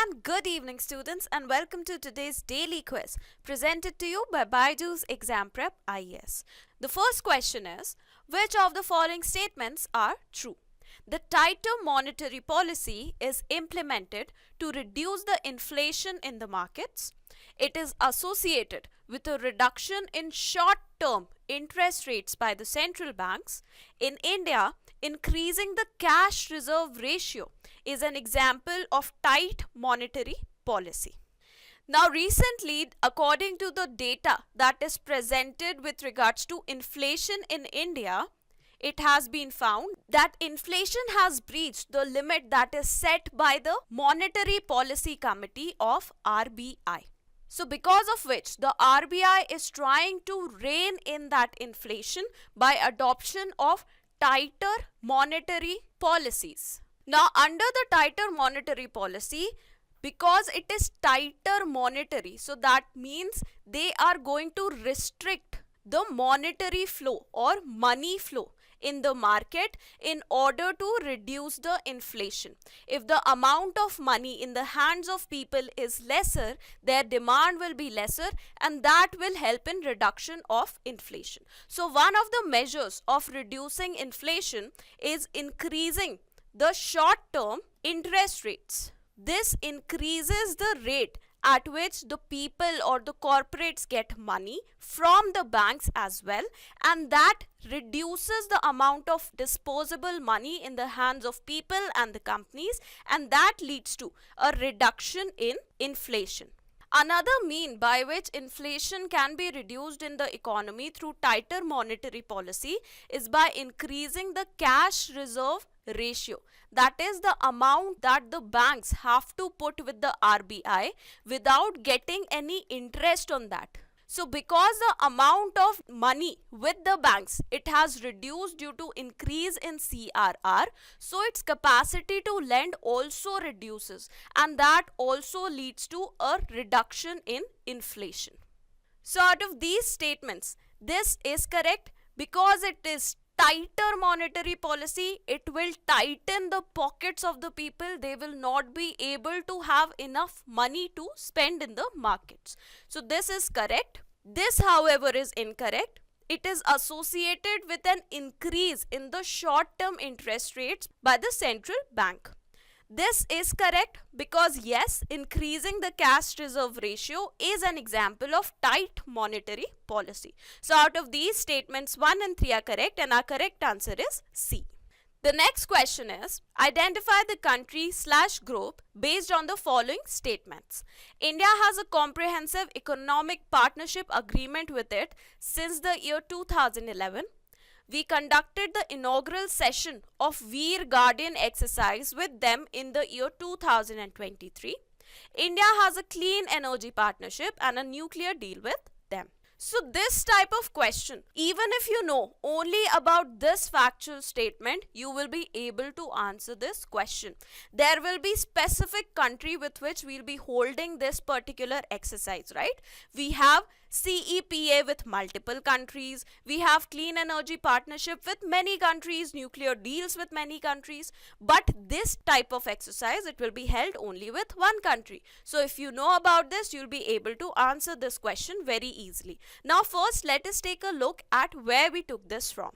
and good evening students, and welcome to today's daily quiz presented to you by BYJU'S Exam Prep IAS. The first question is, which of the following statements are true? The tighter monetary policy is implemented to reduce the inflation in the markets. It is associated with a reduction in short-term interest rates by the central banks. In India, increasing the cash reserve ratio is an example of tight monetary policy. Now recently, according to the data that is presented with regards to inflation in India, it has been found that inflation has breached the limit that is set by the Monetary Policy Committee of RBI. So because of which the RBI is trying to rein in that inflation by adoption of tighter monetary policies. Now under the tighter monetary policy, because it is tighter monetary, so that means they are going to restrict the monetary flow or money flow in the market in order to reduce the inflation. If the amount of money in the hands of people is lesser, their demand will be lesser, and that will help in reduction of inflation. So one of the measures of reducing inflation is increasing the short-term interest rates. This increases the rate at which the people or the corporates get money from the banks as well, and that reduces the amount of disposable money in the hands of people and the companies, and that leads to a reduction in inflation. Another mean by which inflation can be reduced in the economy through tighter monetary policy is by increasing the cash reserve ratio. That is the amount that the banks have to put with the RBI without getting any interest on that. So because the amount of money with the banks, it has reduced due to increase in CRR, so its capacity to lend also reduces, and that also leads to a reduction in inflation. So out of these statements, this is correct because it is tighter monetary policy. It will tighten the pockets of the people. They will not be able to have enough money to spend in the markets. So this is correct. This, however, is incorrect. It is associated with an increase in the short-term interest rates by the central bank. This is correct because yes, increasing the cash reserve ratio is an example of tight monetary policy. So out of these statements, 1 and 3 are correct, and our correct answer is C. The next question is, identify the country/group based on the following statements. India has a comprehensive economic partnership agreement with it since the year 2011. We conducted the inaugural session of Veer Guardian exercise with them in the year 2023. India has a clean energy partnership and a nuclear deal with them. So this type of question, even if you know only about this factual statement, you will be able to answer this question. There will be specific country with which we will be holding this particular exercise, right? We have CEPA with multiple countries, we have clean energy partnership with many countries, nuclear deals with many countries, but this type of exercise, it will be held only with one country. So if you know about this, you'll be able to answer this question very easily. Now first, let us take a look at where we took this from.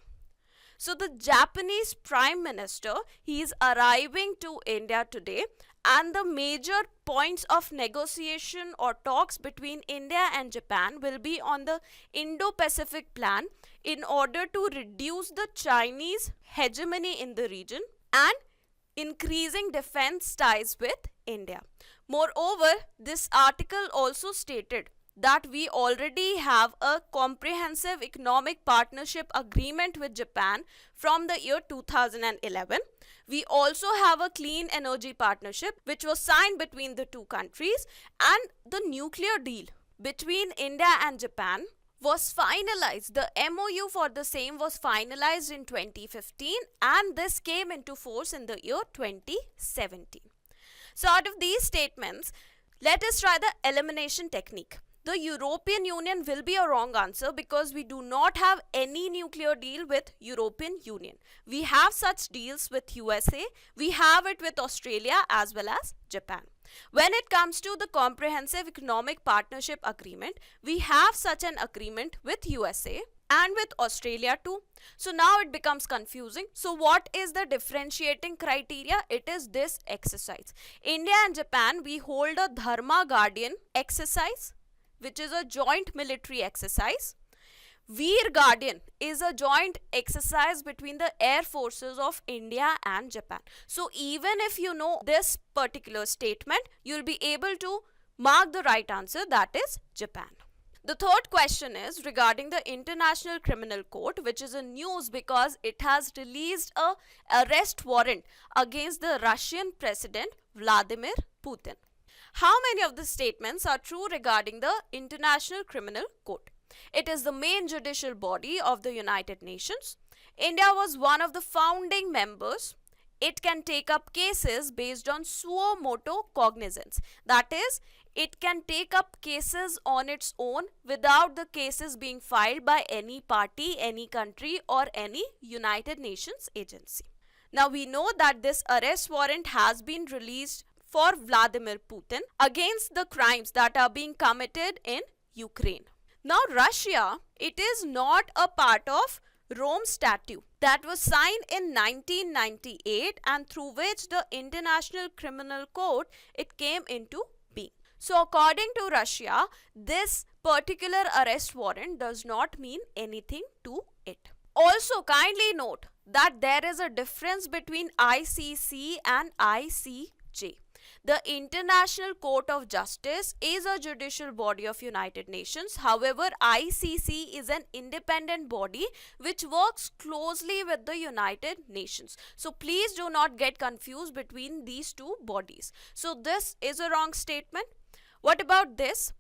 So the Japanese Prime Minister, he is arriving to India today, and the major points of negotiation or talks between India and Japan will be on the Indo-Pacific plan in order to reduce the Chinese hegemony in the region and increasing defense ties with India. Moreover, this article also stated that we already have a comprehensive economic partnership agreement with Japan from the year 2011. We also have a clean energy partnership which was signed between the two countries, and the nuclear deal between India and Japan was finalized. The MOU for the same was finalized in 2015, and this came into force in the year 2017. So out of these statements, let us try the elimination technique. The European Union will be a wrong answer because we do not have any nuclear deal with European Union. We have such deals with USA, we have it with Australia as well as Japan. When it comes to the Comprehensive Economic Partnership Agreement, we have such an agreement with USA and with Australia too. So now it becomes confusing. So what is the differentiating criteria? It is this exercise. India and Japan, we hold a Dharma Guardian exercise, which is a joint military exercise. Veer Guardian is a joint exercise between the air forces of India and Japan. So even if you know this particular statement, you'll be able to mark the right answer, that is Japan. The third question is regarding the International Criminal Court, which is a news because it has released a arrest warrant against the Russian President Vladimir Putin. How many of the statements are true regarding the International Criminal Court? It is the main judicial body of the United Nations. India was one of the founding members. It can take up cases based on suo motu cognizance. That is, it can take up cases on its own without the cases being filed by any party, any country or any United Nations agency. Now we know that this arrest warrant has been released for Vladimir Putin against the crimes that are being committed in Ukraine. Now Russia, it is not a part of Rome Statute that was signed in 1998 and through which the International Criminal Court, it came into being. So according to Russia, this particular arrest warrant does not mean anything to it. Also kindly note that there is a difference between ICC and ICJ. The International Court of Justice is a judicial body of United Nations. However, ICC is an independent body which works closely with the United Nations. So please do not get confused between these two bodies. So this is a wrong statement. What about this?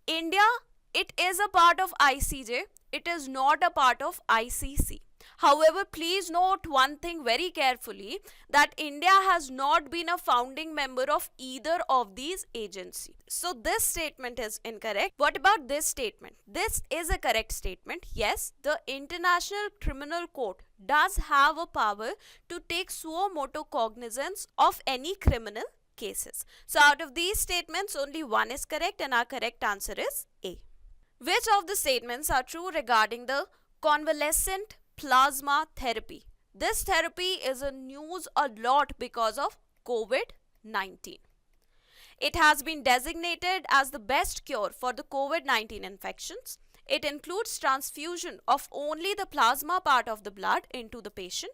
India, it is a part of ICJ. It is not a part of ICC. However, please note one thing very carefully, that India has not been a founding member of either of these agencies. So this statement is incorrect. What about this statement? This is a correct statement. Yes, the International Criminal Court does have a power to take suo motu cognizance of any criminal cases. So out of these statements, only one is correct and our correct answer is A. Which of the statements are true regarding the convalescent plasma therapy? This therapy is in news a lot because of COVID-19. It has been designated as the best cure for the COVID-19 infections. It includes transfusion of only the plasma part of the blood into the patient.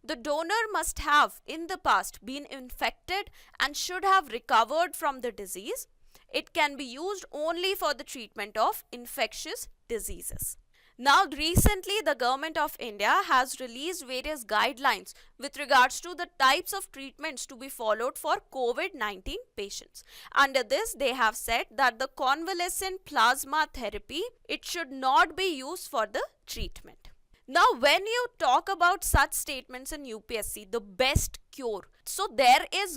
The donor must have in the past been infected and should have recovered from the disease. It can be used only for the treatment of infectious diseases. Now, recently the government of India has released various guidelines with regards to the types of treatments to be followed for COVID-19 patients. Under this, they have said that the convalescent plasma therapy, it should not be used for the treatment. Now, when you talk about such statements in UPSC, the best cure. So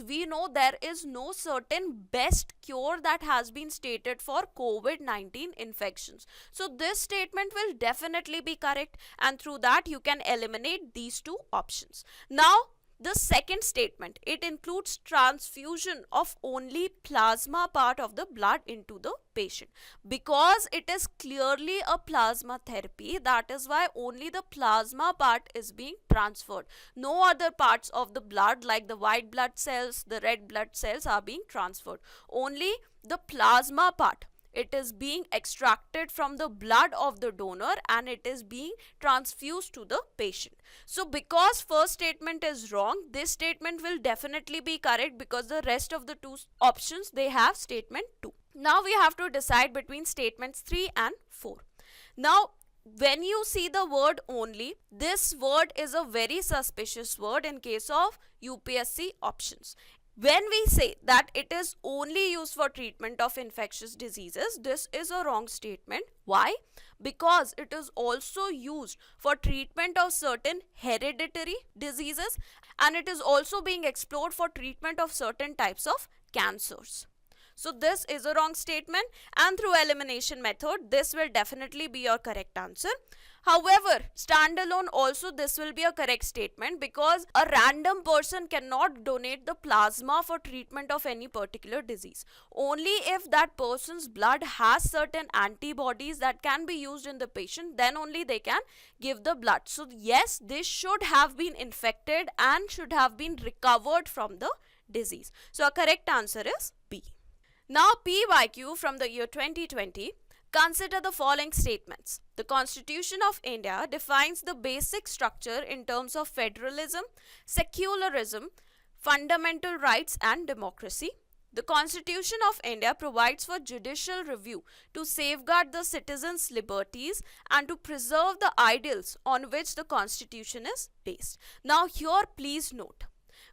we know there is no certain best cure that has been stated for COVID-19 infections. So this statement will definitely be correct, and through that you can eliminate these two options. Now, the second statement, it includes transfusion of only plasma part of the blood into the patient. Because it is clearly a plasma therapy, that is why only the plasma part is being transferred. No other parts of the blood like the white blood cells, the red blood cells are being transferred. Only the plasma part, it is being extracted from the blood of the donor and it is being transfused to the patient. So because first statement is wrong, this statement will definitely be correct because the rest of the two options, they have statement 2. Now we have to decide between statements 3 and 4. Now, when you see the word only, this word is a very suspicious word in case of UPSC options. When we say that it is only used for treatment of infectious diseases, this is a wrong statement. Why? Because it is also used for treatment of certain hereditary diseases and it is also being explored for treatment of certain types of cancers. So this is a wrong statement, and through elimination method, this will definitely be your correct answer. However, standalone also this will be a correct statement, because a random person cannot donate the plasma for treatment of any particular disease. Only if that person's blood has certain antibodies that can be used in the patient, then only they can give the blood. So yes, this should have been infected and should have been recovered from the disease. So a correct answer is B. Now PYQ from the year 2020. Consider the following statements. The Constitution of India defines the basic structure in terms of federalism, secularism, fundamental rights and democracy. The Constitution of India provides for judicial review to safeguard the citizens' liberties and to preserve the ideals on which the Constitution is based. Now here please note,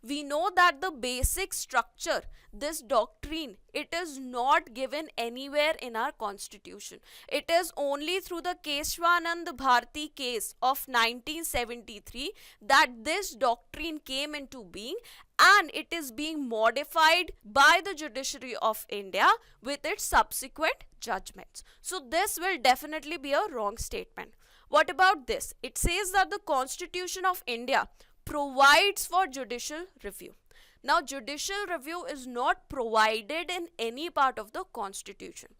we know that the basic structure, this doctrine, it is not given anywhere in our constitution. It is only through the Keshwanand Bharati case of 1973 that this doctrine came into being, and it is being modified by the judiciary of India with its subsequent judgments. So this will definitely be a wrong statement. What about this? It says that the Constitution of India provides for judicial review. Now, judicial review is not provided in any part of the Constitution.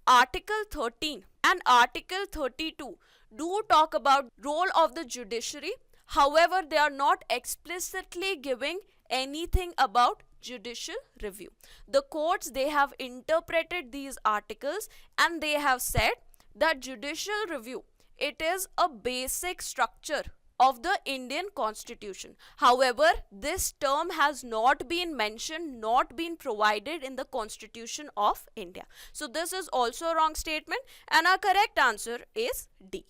Article 13 and Article 32 do talk about role of the judiciary. However, they are not explicitly giving anything about judicial review. The courts, they have interpreted these articles and they have said that judicial review, it is a basic structure of the Indian Constitution. However, this term has not been mentioned, not been provided in the Constitution of India. So this is also a wrong statement, and our correct answer is D.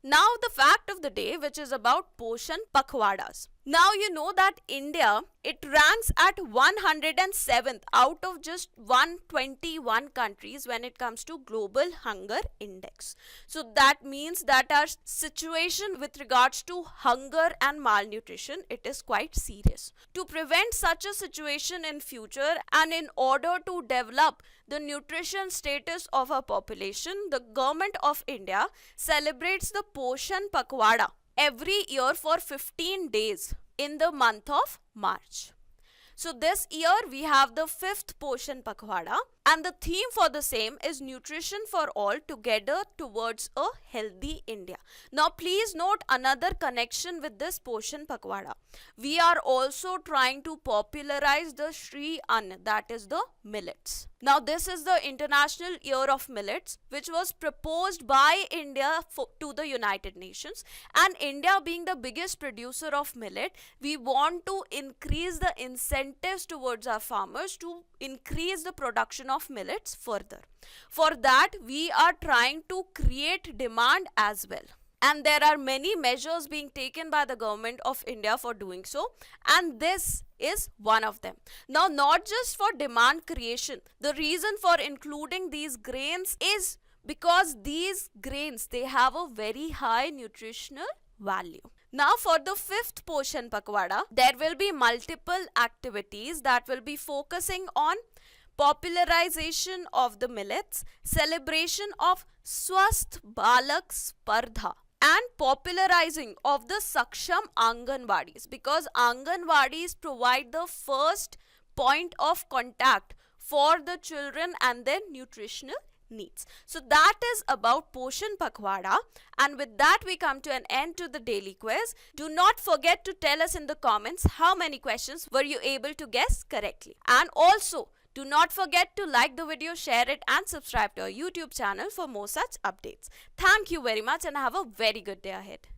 Now the fact of the day, which is about Poshan Pakhwadas. Now you know that India, it ranks at 107th out of just 121 countries when it comes to global hunger index. So that means that our situation with regards to hunger and malnutrition, it is quite serious. To prevent such a situation in future and in order to develop the nutrition status of our population, the government of India celebrates the Poshan Pakhwada every year for 15 days in the month of March. So this year we have the 5th Poshan Pakhwada, and the theme for the same is nutrition for all together towards a healthy India. Now please note another connection with this Poshan Pakhwada. We are also trying to popularize the Shri Ann, that is the millets. Now this is the International Year of Millets, which was proposed by India to the United Nations, and India being the biggest producer of millet, we want to increase the incentives towards our farmers to increase the production of millets further. For that, we are trying to create demand as well. And there are many measures being taken by the government of India for doing so, and this is one of them. Now, not just for demand creation, the reason for including these grains is because these grains, they have a very high nutritional value. Now for the 5th Poshan Pakhwada, there will be multiple activities that will be focusing on popularization of the millets, celebration of Swasth Balak Spardha, and popularizing of the Saksham Anganwadis, because Anganwadis provide the first point of contact for the children and their nutritional needs. So that is about Poshan Pakhwada, and with that we come to an end to the daily quiz. Do not forget to tell us in the comments how many questions were you able to guess correctly, and also do not forget to like the video, share it and subscribe to our YouTube channel for more such updates. Thank you very much and have a very good day ahead.